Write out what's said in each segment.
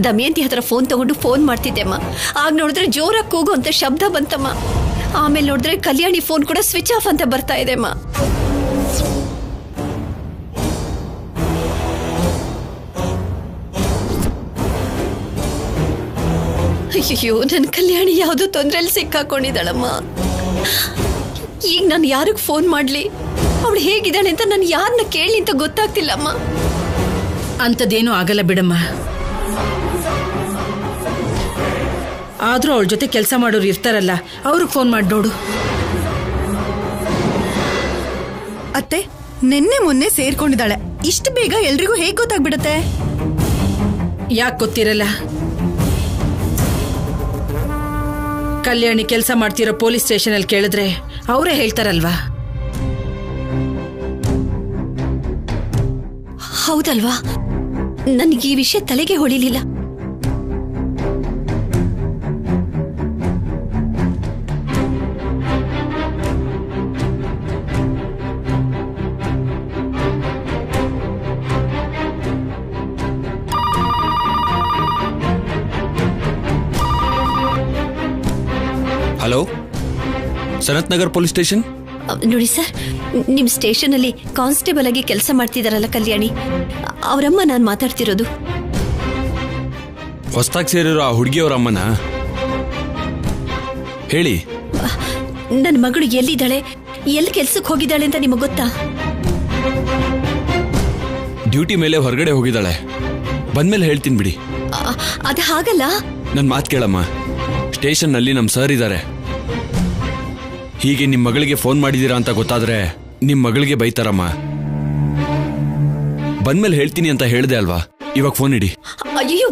ದಮಯಂತಿ ಹತ್ರ ಫೋನ್ ತಗೊಂಡು ಫೋನ್ ಮಾಡ್ತಿದ್ದೆಮ್ಮ. ಆಗ ನೋಡಿದ್ರೆ ಜೋರಾಗಿ ಕೂಗು ಅಂತ ಶಬ್ದ ಬಂತಮ್ಮ. ಆಮೇಲೆ ನೋಡಿದ್ರೆ ಕಲ್ಯಾಣಿ ಫೋನ್ ಕೂಡ ಸ್ವಿಚ್ ಆಫ್ ಅಂತ ಬರ್ತಾ ಇದೆಮ್ಮ. ಅಯ್ಯೋ, ನನ್ನ ಕಲ್ಯಾಣಿ ಯಾವುದೋ ತೊಂದರೆಯಲ್ಲಿ ಸಿಕ್ಕಾಕೊಂಡಿದ್ದಾಳಮ್ಮ. ಈಗ ನಾನು ಯಾರಿಗೆ ಫೋನ್ ಮಾಡ್ಲಿ? ಅವಳು ಹೇಗಿದ್ದಾಳೆ ಅಂತ ನಾನು ಯಾರನ್ನ ಕೇಳಿ ಅಂತ ಗೊತ್ತಾಗ್ತಿಲ್ಲಮ್ಮ. ಅಂಥದ್ದೇನೂ ಆಗಲ್ಲ ಬಿಡಮ್ಮ. ಆದ್ರೂ ಅವಳ ಜೊತೆ ಕೆಲಸ ಮಾಡೋರು ಇರ್ತಾರಲ್ಲ, ಅವ್ರಿಗೆ ಫೋನ್ ಮಾಡಿ ನೋಡು. ಅತ್ತೆ, ನಿನ್ನೆ ಮೊನ್ನೆ ಸೇರ್ಕೊಂಡಿದ್ದಾಳೆ. ಇಷ್ಟು ಬೇಗ ಎಲ್ರಿಗೂ ಹೇಗೆ ಗೊತ್ತಾಗ್ಬಿಡತ್ತೆ? ಯಾಕೆ ಗೊತ್ತಿರಲ್ಲ? ಕಲ್ಯಾಣಿ ಕೆಲಸ ಮಾಡ್ತಿರೋ ಪೊಲೀಸ್ ಸ್ಟೇಷನ್ ಅಲ್ಲಿ ಕೇಳಿದ್ರೆ ಅವರೇ ಹೇಳ್ತಾರಲ್ವಾ? ಹೌದಲ್ವಾ? ನನಗೆ ಈ ವಿಷಯ ತಲೆಗೆ ಹೊಳಿಲಿಲ್ಲ. Hello, Sanath Nagar police station. ನೋಡಿ ಸರ್, ನಿಮ್ಮ ಸ್ಟೇಷನ್ ಅಲ್ಲಿ ಕಾನ್ಸ್ಟೇಬಲ್ ಆಗಿ ಕೆಲಸ ಮಾಡ್ತಿದಾರಲ್ಲ ಕಲ್ಯಾಣಿ, ಅವರಮ್ಮ ನಾನು ಮಾತಾಡ್ತಿರೋದು. ಹೊಸದಾಗಿ ಸೇರಿರೋ ಆ ಹುಡುಗಿಯವರ ಅಮ್ಮನ? ಹೇಳಿ. ನನ್ನ ಮಗಳು ಎಲ್ಲಿದ್ದಾಳೆ, ಎಲ್ಲಿ ಕೆಲ್ಸಕ್ಕೆ ಹೋಗಿದ್ದಾಳೆ ಅಂತ ನಿಮಗೆ ಗೊತ್ತಾ? ಡ್ಯೂಟಿ ಮೇಲೆ ಹೊರಗಡೆ ಹೋಗಿದ್ದಾಳೆ. ಬಂದ್ಮೇಲೆ ಹೇಳ್ತೀನಿ ಬಿಡಿ. ಅದು ಹಾಗಲ್ಲ. ನನ್ನ ಮಾತು ಕೇಳಮ್ಮ. ಸ್ಟೇಷನ್ ನಲ್ಲಿ ನಮ್ಮ ಸರ್ ಇದ್ದಾರೆ. ಹೀಗೆ ನಿಮ್ಮ ಮಗಳಿಗೆ ಫೋನ್ ಮಾಡಿದೀರಾ ಅಂತ ಗೊತ್ತಾದ್ರೆ ನಿಮ್ಮ ಮಗಳಿಗೆ ಬೈತಾರಮ್ಮ. ಬಂದ್ಮೇಲೆ ಹೇಳ್ತೀನಿ ಅಂತ ಹೇಳ್ದೆ ಅಲ್ವಾ? ಇವಾಗ ಫೋನ್ ಇಡಿ. ಅಯ್ಯೋ,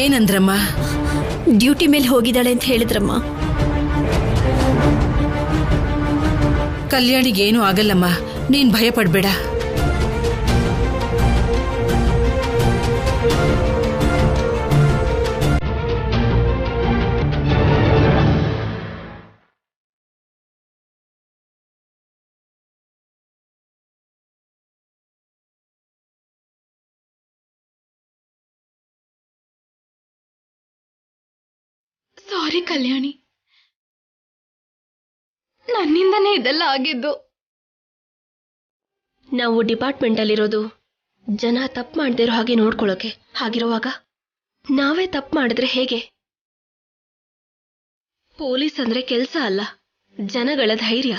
ಏನಂದ್ರಮ್ಮ? ಡ್ಯೂಟಿ ಮೇಲೆ ಹೋಗಿದ್ದಾಳೆ ಅಂತ ಹೇಳಿದ್ರಮ್ಮ. ಕಲ್ಯಾಣಿಗೇನು ಆಗಲ್ಲಮ್ಮ, ನೀನ್ ಭಯ ಪಡ್ಬೇಡ. ಸಾರಿ ಕಲ್ಯಾಣಿ, ನನ್ನಿಂದನೇ ಇದೆಲ್ಲ ಆಗಿದ್ದು. ನಾವು ಡಿಪಾರ್ಟ್ಮೆಂಟ್ ಅಲ್ಲಿರೋದು ಜನ ತಪ್ಪು ಮಾಡದಿರೋ ಹಾಗೆ ನೋಡ್ಕೊಳ್ಳೋಕೆ. ಹಾಗಿರುವಾಗ ನಾವೇ ತಪ್ಪು ಮಾಡಿದ್ರೆ ಹೇಗೆ? ಪೊಲೀಸ್ ಅಂದ್ರೆ ಕೆಲಸ ಅಲ್ಲ, ಜನಗಳ ಧೈರ್ಯ.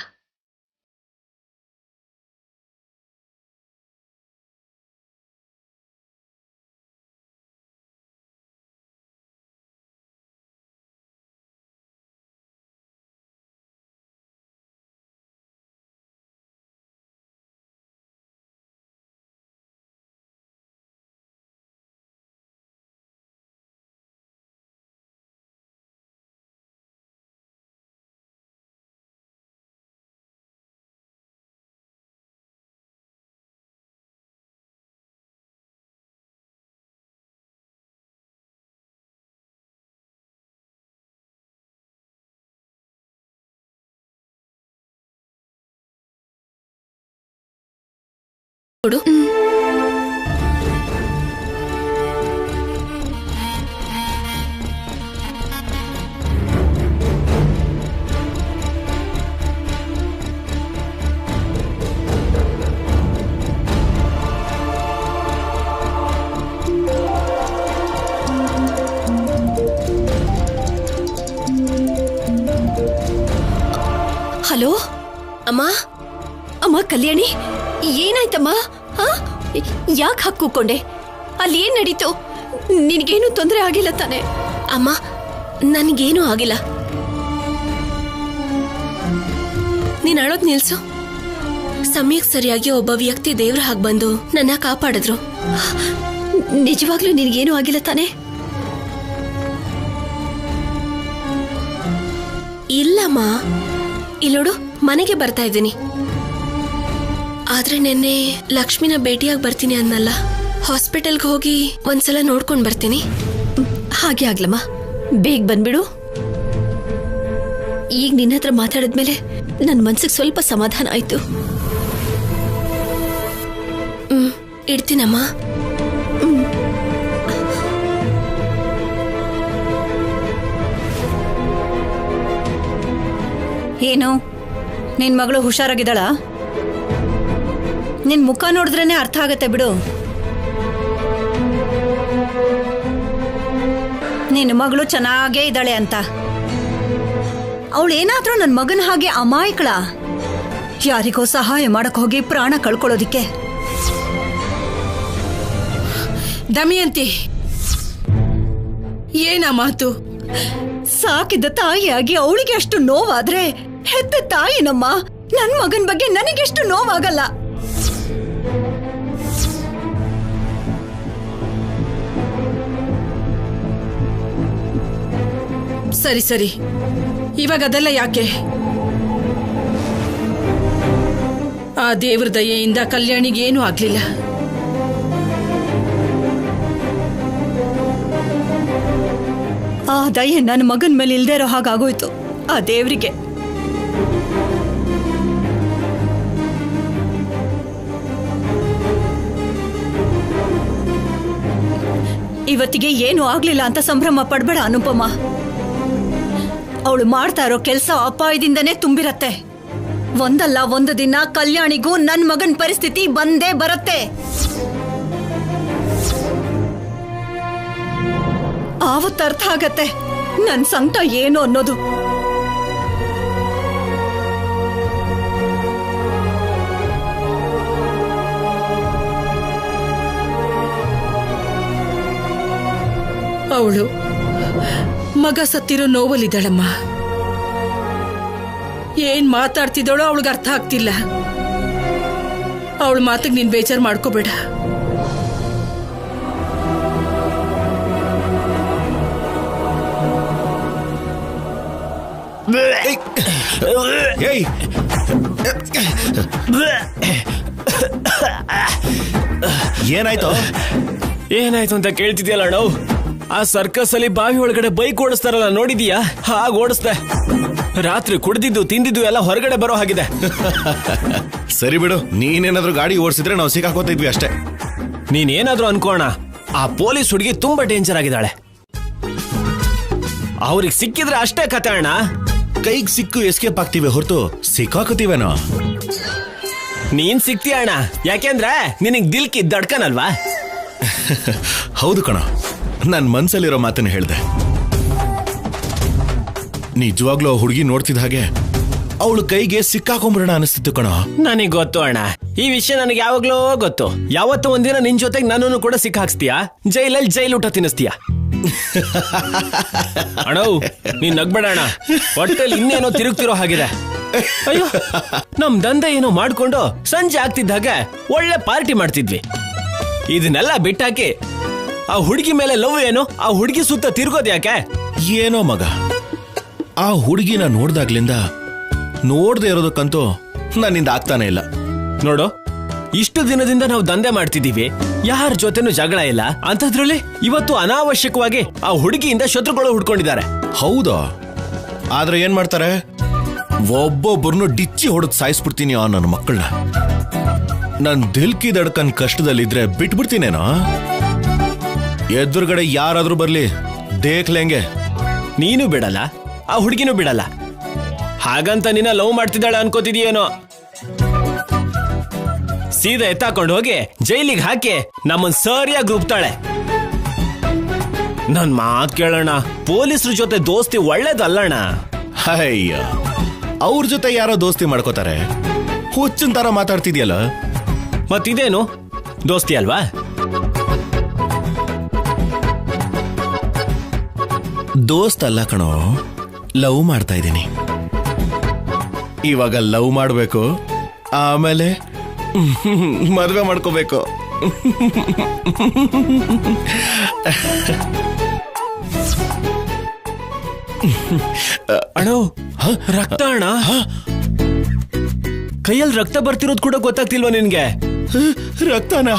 ಹಲೋ ಅಮ್ಮ. ಅಮ್ಮ ಕಲ್ಯಾಣಿ, ಏನಾಯ್ತಮ್ಮ? ಯಾಕೆ ಹಾಕೊಂಡೆ? ಅಲ್ಲಿ ಏನ್ ನಡೀತು? ನಿನಗೇನು ತೊಂದರೆ ಆಗಿಲ್ಲ ತಾನೆ? ಅಮ್ಮ, ನನಗೇನು ಆಗಿಲ್ಲ. ನೀನ್ ಅಳೋದ್ ನಿಲ್ಸು. ಸಮಯಕ್ಕೆ ಸರಿಯಾಗಿ ಒಬ್ಬ ವ್ಯಕ್ತಿ ದೇವ್ರ ಹಾಗೆ ಬಂದು ನನ್ನ ಕಾಪಾಡಿದ್ರು. ನಿಜವಾಗ್ಲೂ ನಿನಗೇನು ಆಗಿಲ್ಲ ತಾನೆ? ಇಲ್ಲಮ್ಮ, ಇಲ್ಲೋಡು, ಮನೆಗೆ ಬರ್ತಾ ಇದ್ದೀನಿ. ಆದ್ರೆ ನೆನ್ನೆ ಲಕ್ಷ್ಮಿನ ಭೇಟಿಯಾಗಿ ಬರ್ತೀನಿ ಅನ್ನಲ್ಲ. ಹಾಸ್ಪಿಟಲ್ಗೆ ಹೋಗಿ ಒಂದ್ಸಲ ನೋಡ್ಕೊಂಡ್ ಬರ್ತೀನಿ. ಹಾಗೆ ಆಗ್ಲಮ್ಮ, ಬೇಗ ಬಂದ್ಬಿಡು. ಈಗ ನಿನ್ನ ಹತ್ರ ಮಾತಾಡಿದ್ಮೇಲೆ ನನ್ನ ಮನ್ಸಿಗೆ ಸ್ವಲ್ಪ ಸಮಾಧಾನ ಆಯ್ತು. ಇಡ್ತೀನಮ್ಮ. ಏನು ನಿನ್ ಮಗಳು ಹುಷಾರಾಗಿದ್ದಾಳ? ನಿನ್ ಮುಖ ನೋಡಿದ್ರೇನೆ ಅರ್ಥ ಆಗತ್ತೆ ಬಿಡು. ನಿನ್ನ ಮಗಳು ಚೆನ್ನಾಗೇ ಇದ್ದಾಳೆ ಅಂತ. ಅವಳೇನಾದ್ರೂ ನನ್ನ ಮಗನ ಹಾಗೆ ಅಮಾಯಕಳ? ಯಾರಿಗೋ ಸಹಾಯ ಮಾಡಕ್ ಹೋಗಿ ಪ್ರಾಣ ಕಳ್ಕೊಳ್ಳೋದಿಕ್ಕೆ? ದಮಯಂತಿ, ಏನ ಮಾತು? ಸಾಕಿದ್ದ ತಾಯಿಯಾಗಿ ಅವಳಿಗೆ ಅಷ್ಟು ನೋವಾದ್ರೆ ಹೆತ್ತ ತಾಯಿನಮ್ಮ. ನನ್ ಮಗನ್ ಬಗ್ಗೆ ನನಗೆಷ್ಟು ನೋವಾಗಲ್ಲ. ಸರಿ ಸರಿ, ಇವಾಗ ಅದೆಲ್ಲ ಯಾಕೆ? ಆ ದೇವ್ರ ದಯೆಯಿಂದ ಕಲ್ಯಾಣಿಗೆ ಏನೂ ಆಗ್ಲಿಲ್ಲ. ಆ ದಯೆ ನನ್ನ ಮಗನ್ ಮೇಲೆ ಇಲ್ದೇ ಇರೋ ಹಾಗಾಗೋಯ್ತು ಆ ದೇವ್ರಿಗೆ. ಇವತ್ತಿಗೆ ಏನು ಆಗ್ಲಿಲ್ಲ ಅಂತ ಸಂಭ್ರಮ ಪಡ್ಬೇಡ ಅನುಪಮ. ಅವಳು ಮಾಡ್ತಾ ಇರೋ ಕೆಲಸ ಅಪಾಯದಿಂದನೇ ತುಂಬಿರತ್ತೆ. ಒಂದಲ್ಲ ಒಂದು ದಿನ ಕಲ್ಯಾಣಿಗೂ ನನ್ ಮಗನ್ ಪರಿಸ್ಥಿತಿ ಬಂದೇ ಬರತ್ತೆ. ಆವತ್ತು ಅರ್ಥ ಆಗತ್ತೆ ನನ್ ಸಂಕಟ ಏನು ಅನ್ನೋದು. ಅವಳು ಮಗ ಸತ್ತಿರೋ ನೋವಲ್ಲಿದ್ದಾಳಮ್ಮ. ಏನ್ ಮಾತಾಡ್ತಿದ್ದಾಳೋ ಅವಳಿಗೆ ಅರ್ಥ ಆಗ್ತಿಲ್ಲ. ಅವಳ ಮಾತಿಗೆ ನೀನ್ ಬೇಜಾರು ಮಾಡ್ಕೋಬೇಡ. ಏನಾಯ್ತು ಏನಾಯ್ತು ಅಂತ ಕೇಳ್ತಿದ್ಯಲ್ಲ ಅಣ್ಣ. ಆ ಸರ್ಕಸ್ ಅಲ್ಲಿ ಬಾವಿ ಒಳಗಡೆ ಬೈಕ್ ಓಡಿಸ್ತಾರಲ್ಲ, ನೋಡಿದೀಯಾ? ಹಾಗ ಓಡಿಸ್ದೆ. ರಾತ್ರಿ ಕುಡ್ದಿದ್ದು ತಿಂದಿದ್ದು ಎಲ್ಲ ಹೊರಗಡೆ ಬರೋ ಹಾಗಿದೆ. ಸರಿ ಬಿಡು, ನೀನೇನಾದ್ರೂ ಗಾಡಿ ಓಡಿಸಿದ್ರೆ ನಾವು ಸಿಕ್ಕಾಕೋತಿದ್ವಿ ಅಷ್ಟೇ. ನೀನೇನಾದ್ರೂ ಅನ್ಕೋಣ, ಆ ಪೊಲೀಸ್ ಹುಡುಗಿ ತುಂಬಾ ಡೇಂಜರ್ ಆಗಿದ್ದಾಳೆ. ಅವ್ರಿಗೆ ಸಿಕ್ಕಿದ್ರೆ ಅಷ್ಟೇ ಕತೆ ಅಣ್ಣ. ಕೈಗೆ ಸಿಕ್ಕು ಎಸ್ಕೇಪ್ ಆಗ್ತೀವಿ ಹೊರತು ಸಿಕ್ಕಾಕೋತೀವೇನೋ. ನೀನ್ ಸಿಕ್ತೀಯ ಅಣ್ಣ, ಯಾಕೆಂದ್ರೆ ನಿನಗ್ ದಿಲ್ಕಿ ದಡ್ಕನಲ್ವಾ? ಹೌದು ಕಣ, ನನ್ ಮನ್ಸಲ್ಲಿರೋ ಮಾತನ್ನ ಹೇಳ್ದೆ. ನಿಜವಾಗ್ಲೂ ಆ ಹುಡುಗಿ ನೋಡ್ತಿದ್ದ ಹಾಗೆ ಅವಳು ಕೈಗೆ ಸಿಕ್ಕಾಕೊಂಬಿಡೋಣ ಅನಿಸ್ತಿತ್ತು ಕಣ. ನನಗ್ ಗೊತ್ತು ಅಣ್ಣ, ಈ ವಿಷಯ ನನಗೆ ಯಾವಾಗ್ಲೂ ಗೊತ್ತು. ಯಾವತ್ತೂ ಒಂದಿನ ನಿನ್ ಜೊತೆಗೆ ನನ್ನನ್ನು ಕೂಡ ಸಿಕ್ಕಾಕ್ಸ್ತೀಯಾ, ಜೈಲಲ್ಲಿ ಜೈಲೂಟ ತಿನ್ನಿಸ್ತೀಯ. ಅಣ್ಣ ನೀನ್ ನಗ್ಬೇಡ ಅಣ್ಣ, ಹೊಟ್ಟೆಲ್ ಇನ್ನೇನೋ ತಿರುಗ್ತಿರೋ ಹಾಗಿದೆ. ಅಯ್ಯೋ, ನಮ್ ದಂಧೆ ಏನೋ ಮಾಡ್ಕೊಂಡು ಸಂಜೆ ಆಗ್ತಿದ್ದಾಗೆ ಒಳ್ಳೆ ಪಾರ್ಟಿ ಮಾಡ್ತಿದ್ವಿ. ಇದನ್ನೆಲ್ಲ ಬಿಟ್ಟಾಕಿ ಆ ಹುಡುಗಿ ಮೇಲೆ ಲವ್ ಏನು, ಆ ಹುಡುಗಿ ಸುತ್ತ ತಿರ್ಗೋದ್ ಯಾಕೆ? ಏನೋ ಮಗ, ಆ ಹುಡುಗಿನ ನೋಡ್ದಾಗ್ಲಿಂದ ನೋಡ್ದೆ ಇರೋದಕ್ಕಂತೂ ನನ್ನಿಂದ ಆಗ್ತಾನೆ ಇಲ್ಲ. ನೋಡು, ಇಷ್ಟು ದಿನದಿಂದ ನಾವು ದಂಧೆ ಮಾಡ್ತಿದೀವಿ, ಯಾರ ಜೊತೆನೂ ಜಗಳ ಇಲ್ಲ. ಅಂತದ್ರಲ್ಲಿ ಇವತ್ತು ಅನಾವಶ್ಯಕವಾಗಿ ಆ ಹುಡುಗಿಯಿಂದ ಶತ್ರುಗಳು ಹುಡ್ಕೊಂಡಿದ್ದಾರೆ. ಹೌದಾ? ಆದ್ರೆ ಏನ್ ಮಾಡ್ತಾರೆ, ಒಬ್ಬೊಬ್ಬರನ್ನು ಡಿಚ್ಚಿ ಹೊಡೆದ್ ಸಾಯಿಸ್ಬಿಡ್ತೀನಿ ಆ ನನ್ನ ಮಕ್ಕಳನ್ನ. ನನ್ ದಿಲ್ಕಿ ದಡ್ಕನ್ ಕಷ್ಟದಲ್ಲಿದ್ರೆ ಬಿಟ್ಬಿಡ್ತೀನೇನೋ. ಎದುರುಗಡೆ ಯಾರಾದ್ರೂ ಬರ್ಲಿ ದೇಖ್ಲೆಂಗೆ. ನೀನು ಬಿಡಲ್ಲ, ಆ ಹುಡುಗಿನೂ ಬಿಡಲ್ಲ. ಹಾಗಂತ ನಿನ್ನ ಲವ್ ಮಾಡ್ತಿದ್ದಾಳೆ ಅನ್ಕೋತಿದೀಯೇನೋ. ಸೀದಾ ಎತ್ತಾಕೊಂಡು ಹೋಗಿ ಜೈಲಿಗೆ ಹಾಕಿ ನಮ್ಮನ್ ಸರಿಯಾಗಿ ರೂಪ್ತಾಳೆ. ನನ್ ಮಾತ್ ಕೇಳೋಣ, ಪೊಲೀಸ್ರ ಜೊತೆ ದೋಸ್ತಿ ಒಳ್ಳೇದಲ್ಲಣ್ಣ. ಅಯ್ಯ, ಅವ್ರ ಜೊತೆ ಯಾರೋ ದೋಸ್ತಿ ಮಾಡ್ಕೋತಾರೆ. ಹುಚ್ಚಿನ ತರ ಮಾತಾಡ್ತಿದ್ಯಲ್ಲ. ಮತ್ತಿದೇನು ದೋಸ್ತಿ ಅಲ್ವಾ? ದೋಸ್ತ್ ಅಲ್ಲ ಕಣೋ, ಲವ್ ಮಾಡ್ತಾ ಇದ್ದೀನಿ. ಇವಾಗ ಲವ್ ಮಾಡ್ಬೇಕು, ಆಮೇಲೆ ಮದ್ವೆ ಮಾಡ್ಕೋಬೇಕು. ಅಣ್ಣ, ರಕ್ತ ಅಣ್ಣ, ಕೈಯಲ್ಲಿ ರಕ್ತ ಬರ್ತಿರೋದು ಕೂಡ ಗೊತ್ತಾಗ್ತಿಲ್ವಾ ನಿನ್ಗೆ? ರಕ್ತನ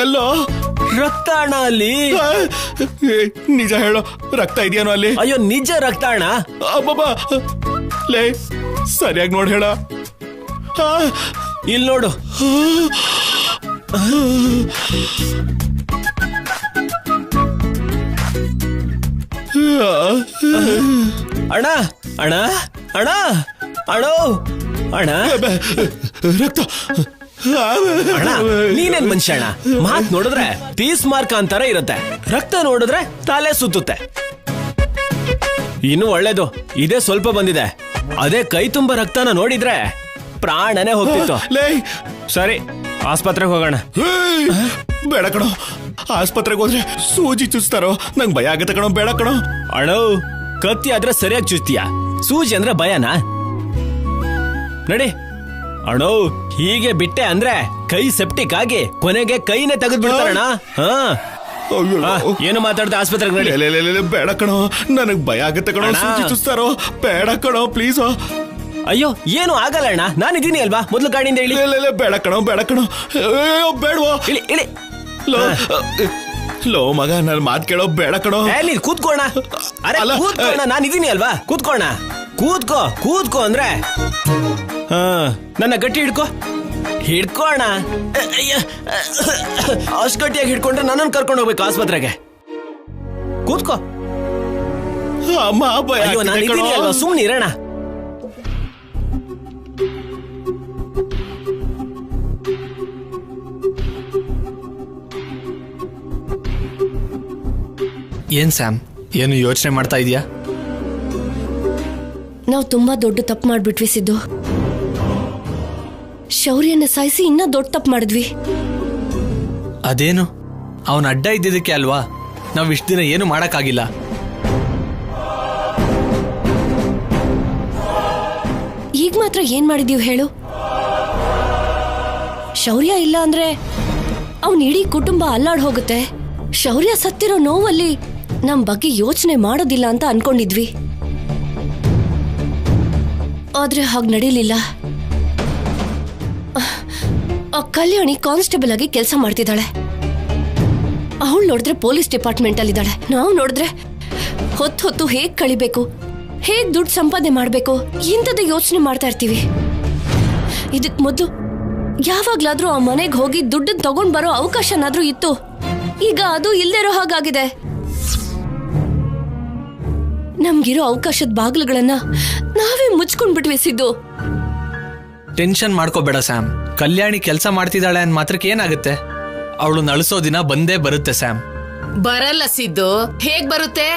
ಎಲ್ಲೋ? ರಕ್ತ ಅಣ್ಣ ಅಲ್ಲಿ. ನಿಜ ಹೇಳೋ, ರಕ್ತ ಇದೆಯೇನೋ ಅಲ್ಲಿ? ಅಯ್ಯೋ ನಿಜ ರಕ್ತ ಅಣ್ಣ. ಅಬ್ಬಬ್ಬಾ, ಲೇ ಸರಿಯಾಗಿ ನೋಡಿ ಹೇಳ. ಇಲ್ಲಿ ನೋಡು. ಅಣ್ಣ ಅಣ್ಣ ಅಣ್ಣ ಅಣ್ಣ ಅಣ್ಣ ರಕ್ತ. ಅಣ್ಣ ನೀನೇನ್ ಮನುಷ್ಯ ಅಣ್ಣ? ಮಾತ್ ನೋಡಿದ್ರೆ ಪೀಸ್ ಮಾರ್ಕ್ ಅಂತಾರ ಇರುತ್ತೆ, ರಕ್ತ ನೋಡಿದ್ರೆ ತಲೆ ಸುತ್ತುತ್ತೆ. ಇನ್ನು ಒಳ್ಳೇದು ಇದೇ ಸ್ವಲ್ಪ ಬಂದಿದೆ, ಅದೇ ಕೈ ತುಂಬ ರಕ್ತನ ನೋಡಿದ್ರೆ ಪ್ರಾಣನೇ ಹೋಗ್ತಿತ್ತು. ಸರಿ ಆಸ್ಪತ್ರೆಗೆ ಹೋಗೋಣ. ಬೇಡ ಕಣೋ, ಆಸ್ಪತ್ರೆಗೆ ಹೋದ್ರೆ ಸೂಜಿ ಚುಚ್ತಾರೋ, ನಂಗೆ ಭಯ ಆಗತ್ತೆ ಕಣೋ. ಬೇಡ ಕಣೋ. ಅಣ್ಣ ಕತ್ತಿ ಆದ್ರೆ ಸರಿಯಾಗಿ ಚುಚ್ತೀಯ, ಸೂಜಿ ಅಂದ್ರೆ ಭಯನಾ? ನಡಿ ಅಣ್ಣ, ಹೀಗೆ ಬಿಟ್ಟೆ ಅಂದ್ರೆ ಕೈ ಸೆಪ್ಟಿಕ್ ಆಗಿ ಕೊನೆಗೆ ಕೈನೇ ತೆಗೆದು ಬಿಡ್ತಾರಣ್ಣ. ಏನು ಮಾತಾಡ್ದೆ? ಆಸ್ಪತ್ರೆಗೆ ನಡಿ. ಬೇಡ ಕಣೋ, ನನಗ್ ಭಯ ಆಗತ್ತೆ ಕಣೋ. ಸೂಜಿ ಚುಚ್ತಾರೋ, ಬೇಡ ಕಣೋ ಪ್ಲೀಸ್. ಅಯ್ಯೋ ಏನು ಆಗಲ್ಲ ಅಣ್ಣ, ನಾನಿದ್ದೀನಿ ಅಲ್ವಾ, ಮೊದ್ಲು ಗಾಡಿಯಿಂದ ಇಳಿ. ಬೇಡ ಕಣೋ, ಬೇಡ ಕಣೋ. ಬೇಡವೋ? ಇಳಿ ಇಳಿ. ಲೋ ಮಗ, ನನ್ನ ಮಾತು ಕೇಳೋ. ಬೇಡ ಕಣೋ. ನೀನ್ ಕೂತ್ಕೋಣ. ಅರೆ ಕೂತ್ಕೋಣ, ನಾನಿದ್ದೀನಿ ಅಲ್ವಾ, ಕೂತ್ಕೋಣ. ಕೂತ್ಕೋ ಕೂತ್ಕೋ ಅಂದ್ರೆ ನನ್ನ ಗಟ್ಟಿ ಹಿಡ್ಕೋ. ಹಿಡ್ಕೋಣ. ಅಷ್ಟು ಗಟ್ಟಿಯಾಗಿ ಹಿಡ್ಕೊಂಡ್ರೆ ನನ್ನನ್ನು ಕರ್ಕೊಂಡು ಹೋಗ್ಬೇಕು ಆಸ್ಪತ್ರೆಗೆ. ಕೂತ್ಕೋ. ಅಮ್ಮ ಭಯ. ಅಯ್ಯೋ ನಾನು ಇದ್ದೀನಿ ಅಲ್ವಾ, ಸುಮ್ಮನೆ ಇರೋಣ. ಏನ್ ಸ್ಯಾಮ್, ಏನು ಯೋಚನೆ ಮಾಡ್ತಾ ಇದೀಯಾ? ನಾವು ತುಂಬಾ ದೊಡ್ಡ ತಪ್ಪು ಮಾಡ್ಬಿಟ್ವಿ ಸಿದ್ದು. ಶೌರ್ಯನ ಸಾಯಿಸಿ ಇನ್ನೂ ದೊಡ್ಡ ತಪ್ಪು ಮಾಡಿದ್ವಿ. ಅದೇನು, ಅವನ ಅಡ್ಡ ಇದ್ದಿದ್ದಕ್ಕೆ ಅಲ್ವಾ ನಾವು ಇಷ್ಟು ದಿನ ಏನು ಮಾಡಕ್ಕಾಗಿಲ್ಲ. ಈಗ ಮಾತ್ರ ಏನ್ ಮಾಡಿದೀವಿ ಹೇಳು? ಶೌರ್ಯ ಇಲ್ಲ ಅಂದ್ರೆ ಅವನ್ ಇಡೀ ಕುಟುಂಬ ಅಲ್ಲಾಡ್ ಹೋಗುತ್ತೆ. ಶೌರ್ಯ ಸತ್ತಿರೋ ನೋವಲ್ಲಿ ನಮ್ ಬಗ್ಗೆ ಯೋಚನೆ ಮಾಡೋದಿಲ್ಲ ಅಂತ ಅನ್ಕೊಂಡಿದ್ವಿ, ಆದ್ರೆ ಹಾಗೆ ನಡೀಲಿಲ್ಲ. ಕಲ್ಯಾಣಿ ಕಾನ್ಸ್ಟೇಬಲ್ ಆಗಿ ಕೆಲಸ ಮಾಡ್ತಿದ್ದಾಳೆ. ಅವಳು ನೋಡಿದ್ರೆ ಪೊಲೀಸ್ ಡಿಪಾರ್ಟ್ಮೆಂಟ್ ಅಲ್ಲಿ ಇದ್ದಾಳೆ. ನಾವು ನೋಡಿದ್ರೆ ಹೊತ್ತು ಹೇಗ್ ಕಳಿಬೇಕು, ಹೇಗ್ ದುಡ್ಡು ಸಂಪಾದನೆ ಮಾಡ್ಬೇಕು, ಇಂಥದ್ದೇ ಯೋಚನೆ ಮಾಡ್ತಾ ಇರ್ತೀವಿ. ಇದಕ್ ಮೊದಲು ಯಾವಾಗ್ಲಾದ್ರೂ ಆ ಮನೆಗೆ ಹೋಗಿ ದುಡ್ಡನ್ನ ತಗೊಂಡ್ ಬರೋ ಅವಕಾಶನಾದ್ರೂ ಇತ್ತು. ಈಗ ಅದು ಇಲ್ದಿರೋ ಹಾಗಾಗಿದೆ. ನಮ್ಗಿರೋ ಅವಕಾಶದ ಬಾಗಿಲುಗಳನ್ನ ನಾವೇ ಮುಚ್ಕೊಂಡ್ಬಿಟ್ವಿ ಸಿದ್ದು. ಟೆನ್ಷನ್ ಮಾಡ್ಕೋಬೇಡ ಸ್ಯಾಮ್, ಕಲ್ಯಾಣಿ ಕೆಲಸ ಮಾಡ್ತಿದ್ದಾಳೆ ಅಂದ್ ಮಾತ್ರಕ್ಕೆ ಏನಾಗುತ್ತೆ? ಅವಳು ನಳಿಸೋ ದಿನ ಬಂದೇ ಬರುತ್ತೆ ಸ್ಯಾಮ್. ಬರಲ್ಲ ಸಿದ್ದು. ಹೇಗ್ ಬರುತ್ತೆ?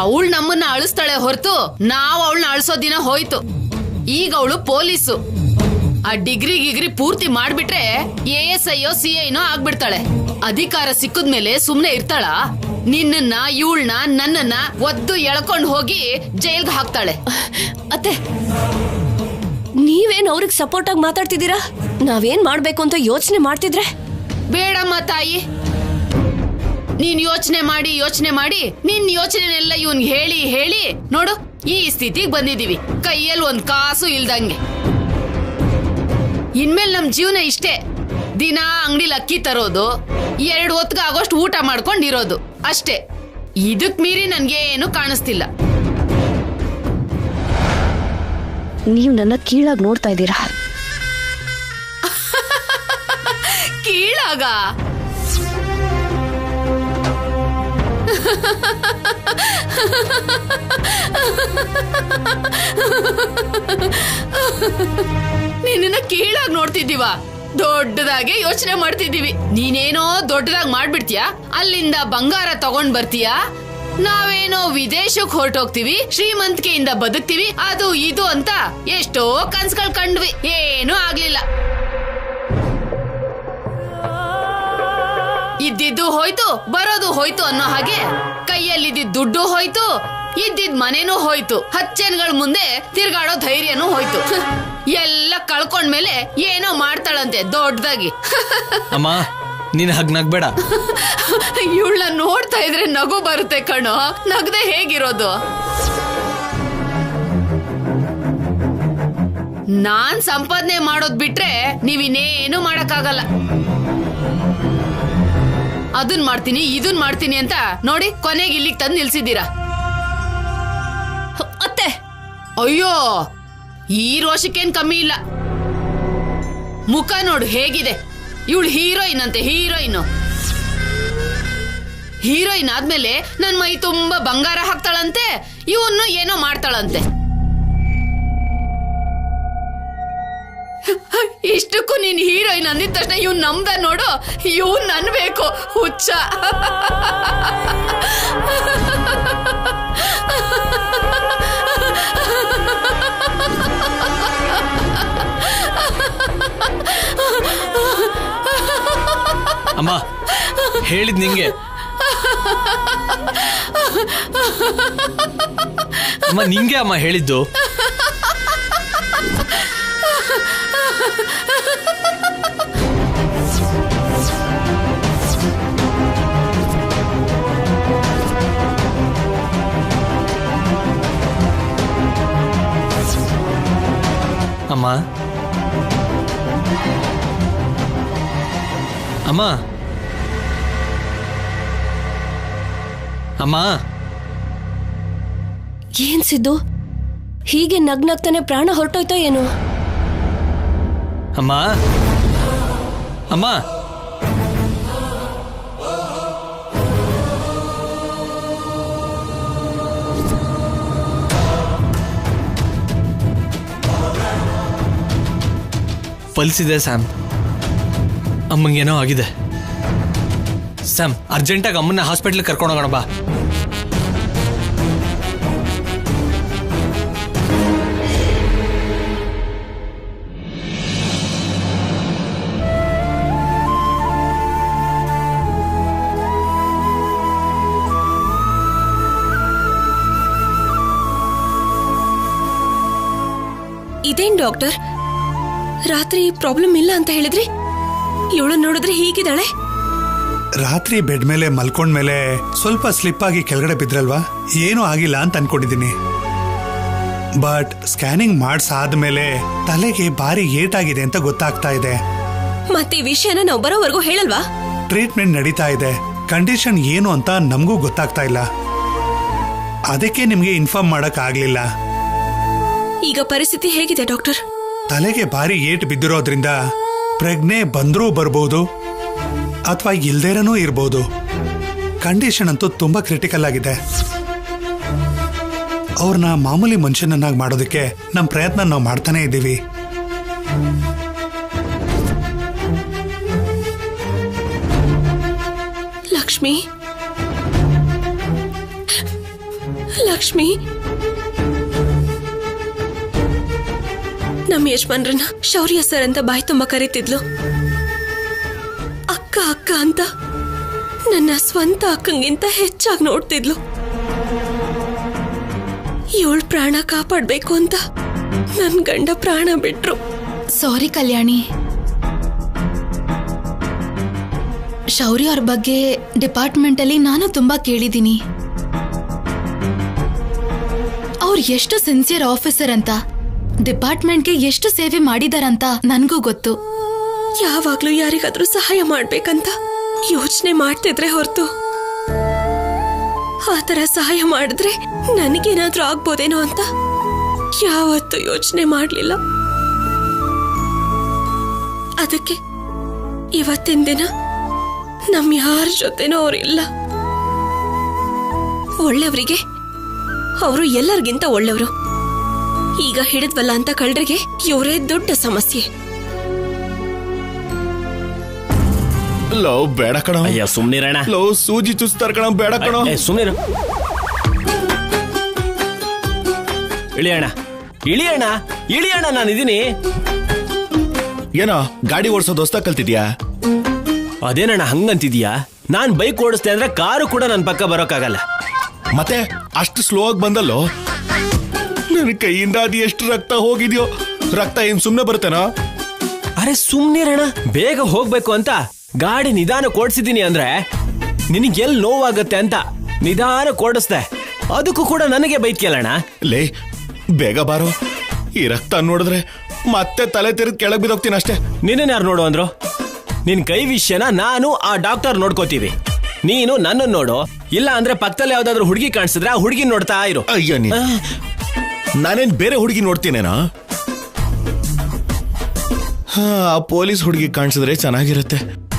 ಅವಳು ನಮ್ಮನ್ನ ಅಳಿಸ್ತಾಳೆ ಹೊರತು ನಾವು ಅವಳನ್ನ ಅಳಿಸೋ ದಿನ ಹೋಯ್ತು. ಈಗ ಅವಳು ಪೊಲೀಸು. ಆ ಡಿಗ್ರಿ ಪೂರ್ತಿ ಮಾಡ್ಬಿಟ್ರೆ ASIಯೋ CIನೋ ಆಗ್ಬಿಡ್ತಾಳೆ. ಅಧಿಕಾರ ಸಿಕ್ಕದ್ಮೇಲೆ ಸುಮ್ನೆ ಇರ್ತಾಳ? ನಿನ್ನನ್ನ ಇವಳನ್ನ ನನ್ನನ್ನ ಒದ್ದು ಎಳ್ಕೊಂಡು ಹೋಗಿ ಜೈಲ್ಗೆ ಹಾಕ್ತಾಳೆ. ಅತ್ತೆ, ನೀವೇನ್ ಅವ್ರಿಗೆ ಸಪೋರ್ಟ್ ಆಗಿ ಮಾತಾಡ್ತಿದ್ದೀರಾ? ನಾವೇನ್ ಮಾಡ್ಬೇಕು ಅಂತ ಯೋಚನೆ ಮಾಡ್ತಿದ್ರೆ? ಬೇಡಮ್ಮ ತಾಯಿ, ನೀನ್ ಯೋಚನೆ ಮಾಡಿ ನಿನ್ ಯೋಚನೆನೆಲ್ಲ ಇವನ್ ಹೇಳಿ ನೋಡು ಈ ಸ್ಥಿತಿಗೆ ಬಂದಿದೀವಿ. ಕೈಯಲ್ಲಿ ಒಂದ್ ಕಾಸು ಇಲ್ದಂಗೆ. ಇನ್ಮೇಲೆ ನಮ್ ಜೀವನ ಇಷ್ಟೇ. ದಿನ ಅಂಗಡಿಲಿ ಅಕ್ಕಿ ತರೋದು, 2 ಹೊತ್ತಿಗೆ ಆಗೋಷ್ಟು ಊಟ ಮಾಡ್ಕೊಂಡಿರೋದು ಅಷ್ಟೇ. ಇದಕ್ ಮೀರಿ ನನ್ಗೇನು ಕಾಣಿಸ್ತಿಲ್ಲ. ನೀವು ನನ್ನ ಕೀಳಾಗಿ ನೋಡ್ತಾ ಇದ್ದೀರಾ? ಕೀಳಾಗ? ನಿನ್ನ ಕೀಳಾಗಿ ನೋಡ್ತಿದ್ದೀವ? ದೊಡ್ಡದಾಗೆ ಯೋಚನೆ ಮಾಡ್ತಿದ್ದೀವಿ. ನೀನೇನೋ ದೊಡ್ಡದಾಗಿ ಮಾಡ್ಬಿಡ್ತೀಯ, ಅಲ್ಲಿಂದ ಬಂಗಾರ ತಗೊಂಡ್ ಬರ್ತೀಯ, ನಾವೇನೋ ವಿದೇಶಕ್ಕೆ ಹೊರಟೋಗ್ತೀವಿ, ಶ್ರೀಮಂತಿಕೆಯಿಂದ ಬದುಕ್ತೀವಿ, ಅದು ಇದು ಅಂತ ಎಷ್ಟೋ ಕನ್ಸ್ಗಳು ಕಂಡ್ವಿ, ಏನೂ ಆಗ್ಲಿಲ್ಲ. ಇದ್ದಿದ್ದು ಹೋಯ್ತು, ಬರೋದು ಹೋಯ್ತು ಅನ್ನೋ ಹಾಗೆ ಕೈಯಲ್ಲಿದ್ದ ದುಡ್ಡು ಹೋಯ್ತು, ಇದ್ದಿದ್ ಮನೇನೂ ಹೋಯ್ತು, ಹಚ್ಚೆನ್ಗಳ ಮುಂದೆ ತಿರ್ಗಾಡೋ ಧೈರ್ಯನೂ ಹೋಯ್ತು. ಎಲ್ಲ ಕಳ್ಕೊಂಡ್ಮೇಲೆ ಏನೋ ಮಾಡ್ತಾಳಂತೆ ದೊಡ್ಡದಾಗಿ. ಅಮ್ಮ, ನೀನ್ ಹಾಗೆ ನಗ್ಬೇಡ. ಇವಳನ್ನ ನೋಡ್ತಾ ಇದ್ರೆ ನಗು ಬರುತ್ತೆ ಕಣೋ. ನಗದೆ ಹೇಗಿರೋದು? ನಾನ್ ಸಂಪಾದನೆ ಮಾಡೋದ್ ಬಿಟ್ರೆ ನೀವಿನ್ನೇನು ಮಾಡಕ್ಕಾಗಲ್ಲ. ಅದನ್ ಮಾಡ್ತೀನಿ ಇದನ್ ಮಾಡ್ತೀನಿ ಅಂತ ನೋಡಿ ಕೊನೆಗೆ ಇಲ್ಲಿಗೆ ತಂದು ನಿಲ್ಸಿದ್ದೀರಾ. ಅತ್ತೆ, ಅಯ್ಯೋ ಈ ರೋಷಕ್ಕೇನ್ ಕಮ್ಮಿ ಇಲ್ಲ. ಮುಖ ನೋಡು ಹೇಗಿದೆ. ಇವಳು ಹೀರೋಯಿನ್ ಅಂತೆ, ಹೀರೋಯಿನ್ ಆದ್ಮೇಲೆ ನನ್ ಮೈ ತುಂಬಾ ಬಂಗಾರ ಹಾಕ್ತಾಳಂತೆ, ಇವನು ಏನೋ ಮಾಡ್ತಾಳಂತೆ. ಇಷ್ಟಕ್ಕೂ ನೀನ್ ಹೀರೋಯಿನ್ ಅಂದಿದ ತಕ್ಷಣ ಇವ್ನ್ ನಮ್ದ ನೋಡು, ಇವ್ನ್ ನನ್ಬೇಕು ಹುಚ್ಚ. ಅಮ್ಮ ಹೇಳಿದ್ ನಿಂಗೆ. ಅಮ್ಮ ನಿಂಗೆ ಅಮ್ಮ ಹೇಳಿದ್ದು. ಅಮ್ಮ ಅಮ್ಮ ಅಮ್ಮ ಏನ್ ಸಿದ್ದು, ಹೀಗೆ ನಗ್ನಗ್ತಾನೆ ಪ್ರಾಣ ಹೊರಟೋಯ್ತೋ ಏನು? ಅಮ್ಮ ಅಮ್ಮ ಪಲ್ಸ್ ಇದೆ ಸ್ಯಾಮ್, ಅಮ್ಮಂಗೇನೋ ಆಗಿದೆ. ಸ್ಯಾಮ್ ಅರ್ಜೆಂಟಾಗಿ ಅಮ್ಮನ್ನ ಹಾಸ್ಪಿಟ್ಲಿಗೆ ಕರ್ಕೊಂಡು ಹೋಗೋಣ ಬಾ. ಇದೇನ್ ಡಾಕ್ಟರ್, ರಾತ್ರಿ ಪ್ರಾಬ್ಲಮ್ ಇಲ್ಲ ಅಂತ ಹೇಳಿದ್ರಿ, ಇವಳು ನೋಡಿದ್ರೆ ಹೀಗಿದ್ದಾಳೆ. ರಾತ್ರಿ ಬೆಡ್ ಮೇಲೆ ಮಲ್ಕೊಂಡ್ಮೇಲೆ ಸ್ವಲ್ಪ ಸ್ಲಿಪ್ ಆಗಿ ಕೆಳಗಡೆ ಬಿದ್ರಲ್ವಾ, ಏನೂ ಆಗಿಲ್ಲ ಅಂತ ಅನ್ಕೊಂಡಿದ್ದೀನಿ. ಬಟ್ ಸ್ಕ್ಯಾನಿಂಗ್ ಮಾಡ್ಸಾದ್ಮೇಲೆ ತಲೆಗೆ ಭಾರಿ ಏಟಾಗಿದೆ ಅಂತ ಗೊತ್ತಾಗ್ತಾ ಇದೆ. ಮತ್ತೆ ಈ ವಿಷಯನ ನಾವು ಬರೋವರೆಗೂ ಹೇಳಲ್ವಾ? ಟ್ರೀಟ್ಮೆಂಟ್ ನಡೀತಾ ಇದೆ, ಕಂಡೀಷನ್ ಏನು ಅಂತ ನಮಗೂ ಗೊತ್ತಾಗ್ತಾ ಇಲ್ಲ, ಅದಕ್ಕೆ ನಿಮ್ಗೆ ಇನ್ಫಾರ್ಮ್ ಮಾಡಕ್ ಆಗ್ಲಿಲ್ಲ. ಈಗ ಪರಿಸ್ಥಿತಿ ಹೇಗಿದೆ ಡಾಕ್ಟರ್? ತಲೆಗೆ ಭಾರಿ ಏಟ್ ಬಿದ್ದಿರೋದ್ರಿಂದ ಪ್ರಜ್ಞೆ ಬಂದ್ರೂ ಬರ್ಬೋದು ಅಥವಾ ಇಲ್ದೇರನೂ ಇರ್ಬೋದು. ಕಂಡೀಷನ್ ಅಂತೂ ತುಂಬಾ ಕ್ರಿಟಿಕಲ್ ಆಗಿದೆ. ಅವ್ರನ್ನ ಮಾಮೂಲಿ ಮನುಷ್ಯನನ್ನಾಗಿ ಮಾಡೋದಕ್ಕೆ ನಮ್ಮ ಪ್ರಯತ್ನ ನಾವು ಮಾಡ್ತಾನೆ ಇದ್ದೀವಿ. ಲಕ್ಷ್ಮಿ, ಲಕ್ಷ್ಮಿ, ನಮ್ಮ ಯಜಮಾನ್ರನ್ನ ಶೌರ್ಯ ಸರ್ ಅಂತ ಬಾಯಿ ತುಂಬ ಕರೀತಿದ್ಲು. ಅಕ್ಕ ಅಕ್ಕ ಅಂತ ನನ್ನ ಸ್ವಂತ ಅಕ್ಕಂಗಿಂತ ಹೆಚ್ಚಾಗಿ ನೋಡ್ತಿದ್ಲು. ಇವಳು ಪ್ರಾಣ ಕಾಪಾಡ್ಬೇಕು ಅಂತ ನನ್ ಗಂಡ ಪ್ರಾಣ ಬಿಟ್ರು. ಸಾರಿ ಕಲ್ಯಾಣಿ. ಶೌರ್ಯ ಅವ್ರ ಬಗ್ಗೆ ಡಿಪಾರ್ಟ್ಮೆಂಟ್ ಅಲ್ಲಿ ನಾನು ತುಂಬಾ ಕೇಳಿದ್ದೀನಿ. ಅವ್ರು ಎಷ್ಟು ಸಿನ್ಸಿಯರ್ ಆಫೀಸರ್ ಅಂತ, ಡಿಪಾರ್ಟ್ಮೆಂಟ್ಗೆ ಎಷ್ಟು ಸೇವೆ ಮಾಡಿದಾರಂತ ನನ್ಗೂ ಗೊತ್ತು. ಯಾವಾಗ್ಲೂ ಯಾರಿಗಾದ್ರೂ ಸಹಾಯ ಮಾಡ್ಬೇಕಂತ ಯೋಚನೆ ಮಾಡ್ತಿದ್ರೆ ಹೊರತು ಆ ತರ ಸಹಾಯ ಮಾಡಿದ್ರೆ ನನಗೇನಾದ್ರೂ ಆಗ್ಬೋದೇನೋ ಅಂತ ಯಾವತ್ತೂ ಯೋಚನೆ ಮಾಡ್ಲಿಲ್ಲ. ಅದಕ್ಕೆ ಇವತ್ತಿನ ದಿನ ನಮ್ ಯಾರ ಜೊತೆನೂ ಅವ್ರಿಲ್ಲ. ಒಳ್ಳೆಯವರಿಗೆ ಅವರು ಎಲ್ಲರಿಗಿಂತ ಒಳ್ಳೆಯವರು. ಈಗ ಹಿಡಿದ್ವಲ್ಲ ಅಂತ ಕಳ್ಳರಿಗೆ ಇವರೇ ದೊಡ್ಡ ಸಮಸ್ಯೆ. ಲವ್ ಬೇಡ ಕಣ. ಅಯ್ಯ ಸುಮ್ನಿರಣ. ಲವ್ ಸೂಜಿ ಚುಸ್ತಾರ ಕಣ, ಬೇಡ ಕಣ. ಸುಮ್ನಿರು. ಇಳಿಯಣ್ಣ ಇಳಿಯಣ್ಣ ಇಳಿಯಣ್ಣ, ನಾನಿದ್ದೀನಿ. ಏನೋ ಗಾಡಿ ಓಡಿಸೋದು ಹೊಸ್ದಾಗ್ ಕಲ್ತಿದ್ಯಾ? ಅದೇನಣ್ಣ ಹಂಗಂತಿದ್ಯಾ? ನಾನ್ ಬೈಕ್ ಓಡಿಸ್ತೆ ಅಂದ್ರೆ ಕಾರು ಕೂಡ ನನ್ ಪಕ್ಕ ಬರೋಕ್ಕಾಗಲ್ಲ. ಮತ್ತೆ ಅಷ್ಟು ಸ್ಲೋ ಆಗಿ ಬಂದಲ್ಲೋ, ನನ್ನ ಕೈಯಿಂದ ಅದು ಎಷ್ಟು ರಕ್ತ ಹೋಗಿದ್ಯೋ. ರಕ್ತ ಏನ್ ಸುಮ್ನೆ ಬರುತ್ತೇನೋ? ಅರೆ ಸುಮ್ನಿರಣ್ಣ, ಬೇಗ ಹೋಗ್ಬೇಕು ಅಂತ ಗಾಡಿ ನಿಧಾನ ಓಡಿಸಿದೀನಿ ಅಂದ್ರೆ ನಿನಗೆಲ್ ನೋವಾಗತ್ತೆ ಅಂತ ನಿಧಾನ ಓಡಿಸ್ದೆ, ಅದಕ್ಕೂ ಕೂಡ ನನಗೆ ಬೈತ್ಯಲ್ಲಣ್ಣ. ಲೇ ಬೇಗ ಬಾರೋ, ಈ ರಕ್ತ ನೋಡಿದ್ರೆ ಮತ್ತೆ ತಲೆ ತಿರುಗಿ ಕೆಳಗೆ ಬಿದ್ದೋಗ್ತೀನಿ ಅಷ್ಟೇ. ನಿನ್ನ ಯಾರು ನೋಡು ಅಂದ್ರು? ನಿನ್ ಕೈ ವಿಷಯನ ನಾನು ಆ ಡಾಕ್ಟರ್ ನೋಡ್ಕೋತೀವಿ, ನೀನು ನನ್ನ ನೋಡು. ಇಲ್ಲ ಅಂದ್ರೆ ಪಕ್ಕದಲ್ಲಿ ಯಾವ್ದಾದ್ರು ಹುಡುಗಿ ಕಾಣಿಸಿದ್ರೆ ಆ ಹುಡುಗಿ ನೋಡ್ತಾ ಇರು. ಅಯ್ಯ ನಾನೇನ್ ಬೇರೆ ಹುಡುಗಿ ನೋಡ್ತೀನೇನಾ? ಆ ಪೊಲೀಸ್ ಹುಡುಗಿ ಕಾಣಿಸಿದ್ರೆ ಚೆನ್ನಾಗಿರುತ್ತೆ.